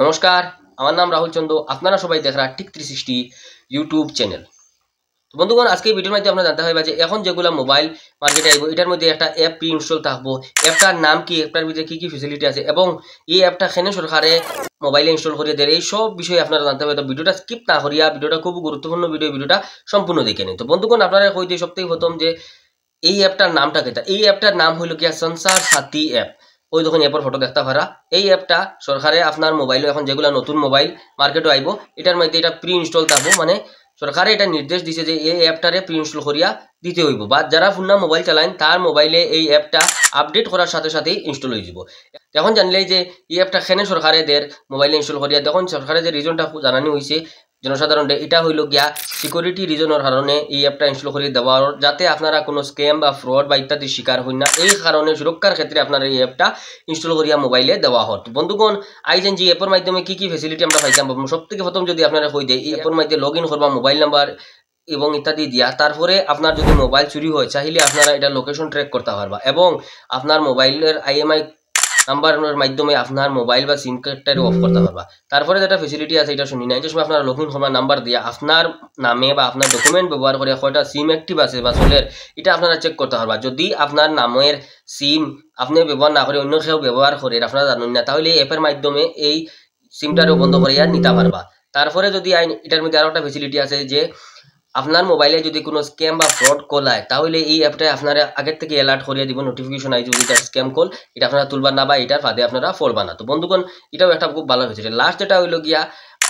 নমস্কার, আমার নাম রাহুল চন্দ। আপনারা সবাই দেখরা টিক 360 ইউটিউব চ্যানেল। তো বন্ধুগণ, আজকে এই ভিডিওর মধ্যে আপনারা জানতে পারবেন যে এখন যেগুলো মোবাইল মার্কেটে আইব এটার মধ্যে একটা অ্যাপ প্রি ইনস্টল থাকবো। অ্যাপটার নাম কি, অ্যাপটার ভিতরে কি কি ফ্যাসিলিটি আছে এবং এই অ্যাপটা কেন সরকারে মোবাইলে ইনস্টল করিয়ে দেয়, এই সব বিষয়ে আপনারা জানতে পারবেন। তো ভিডিওটা স্কিপ না করিয়া, ভিডিওটা খুব গুরুত্বপূর্ণ ভিডিওটা সম্পূর্ণ দেখে নিন। তো বন্ধুগণ, আপনারা কই দিয়ে সবথেকে প্রথম যে এই অ্যাপটার নামটা কেটা। এই অ্যাপটার নাম হইল গিয়া সংসার সাথী অ্যাপ। ওই যখন অ্যাপের ফটো দেখতে পারা, এই অ্যাপটা সরকারে আপনার মোবাইলে এখন যেগুলো নতুন মোবাইল মার্কেটে আইব এটার মধ্যে এটা প্রি ইনস্টল থাকবো। মানে সরকারে এটা নির্দেশ দিছে যে এই অ্যাপটারে প্রি ইনস্টল করিয়া দিতে হইব, বা যারা পুনঃ মোবাইল চালান তার মোবাইলে এই অ্যাপটা আপডেট করার সাথে সাথেই ইনস্টল হয়ে যাব। এখন জানলেই যে এই অ্যাপটা কেন সরকারে দের মোবাইলে ইনস্টল করিয়া, দেখুন সরকারের যে রিজনটা জানানো হয়েছে জনসাধারণে, এটা হইল গিয়া সিকিউরিটি রিজনের কারণে এই অ্যাপটা ইনস্টল করে দেওয়ার, যাতে আপনারা কোনো স্ক্যাম বা ফ্রড বা ইত্যাদি শিকার হন না। এই কারণে সুরক্ষার ক্ষেত্রে আপনারা এই অ্যাপটা ইনস্টল করিয়া মোবাইলে দেওয়া হত। বন্ধুগণ, আইজেন যে অ্যাপের মাধ্যমে কি কি ফ্যাসিলিটি আমরা পাইতাম, সব থেকে প্রথম যদি আপনারা কই দেয়, এই অ্যাপের মধ্যে লগ ইন করবা মোবাইল নাম্বার এবং ইত্যাদি দিয়া, তারপরে আপনার যদি মোবাইল চুরি হয় চাইলে আপনারা এটা লোকেশন ট্র্যাক করতে পারবা এবং আপনার মোবাইলের IMI নাম্বারের মাধ্যমে আপনার মোবাইল বা সিম কার্ডটারে অফ করতে পারবা। তারপরে যেটা ফেসিলিটি আছে এটা শুনি না, যে সময় আপনার লগ ইন করবার নাম্বার দিয়া আপনার নামে বা আপনার ডকুমেন্ট ব্যবহার করে কয়টা সিম অ্যাক্টিভ আছে বা চলের, এটা আপনারা চেক করতে পারবা। যদি আপনার নামের সিম আপনি ব্যবহার না করে অন্য কেউ ব্যবহার করে আপনারা জানেন না, তাহলে এই অ্যাপের মাধ্যমে এই সিমটারও বন্ধ করিয়া নিতে পারবা। তারপরে যদি এটার মধ্যে আরো একটা ফেসিলিটি আছে যে আপনার মোবাইলে যদি কোনো স্ক্যাম বা ফ্রড কল আয়, তাহলে এই অ্যাপটায় আপনারা আগের থেকে অ্যালার্ট করিয়ে দিব, নোটিফিকেশন আই যদি এটা স্ক্যাম কল, এটা আপনারা তুলবার না বা এটার ফাঁদে আপনারা ফলবা না। তো বন্ধুগণ, এটাও একটা খুব ভালো হয়েছে। লাস্ট যেটা হইল গিয়া,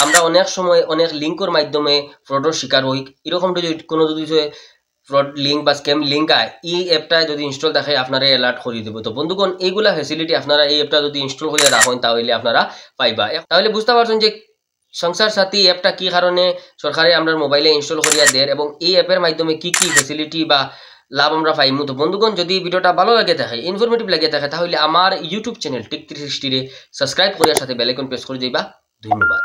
আমরা অনেক সময় অনেক লিঙ্কের মাধ্যমে ফ্রডের শিকার হই। এরকম যদি কোনো যদি ফ্রড লিঙ্ক বা স্ক্যাম লিঙ্ক আয়, এই অ্যাপটা যদি ইনস্টল দেখে আপনারা অ্যালার্ট করিয়ে দেবো। তো বন্ধুগণ, এইগুলা ফ্যাসিলিটি আপনারা এই অ্যাপটা যদি ইনস্টল করিয়ে রাখেন তাহলে আপনারা পাইবা। তাহলে বুঝতে পারছেন যে সংসার সাথী অ্যাপটা কি কারণে সরকারে আমরা মোবাইলে ইনস্টল করিয়া দেয় এবং এই অ্যাপের মাধ্যমে কি কি ফ্যাসিলিটি বা লাভ আমরা পাইমু। তো বন্ধুগণ, যদি ভিডিওটা ভালো লাগে থাকে, ইনফরমেটিভ লাগে থাকে, তাহলে আমার ইউটিউব চ্যানেল টিক 360 সাবস্ক্রাইব করিয়ার সাথে বেল আইকন প্রেস করে দিবা। ধন্যবাদ।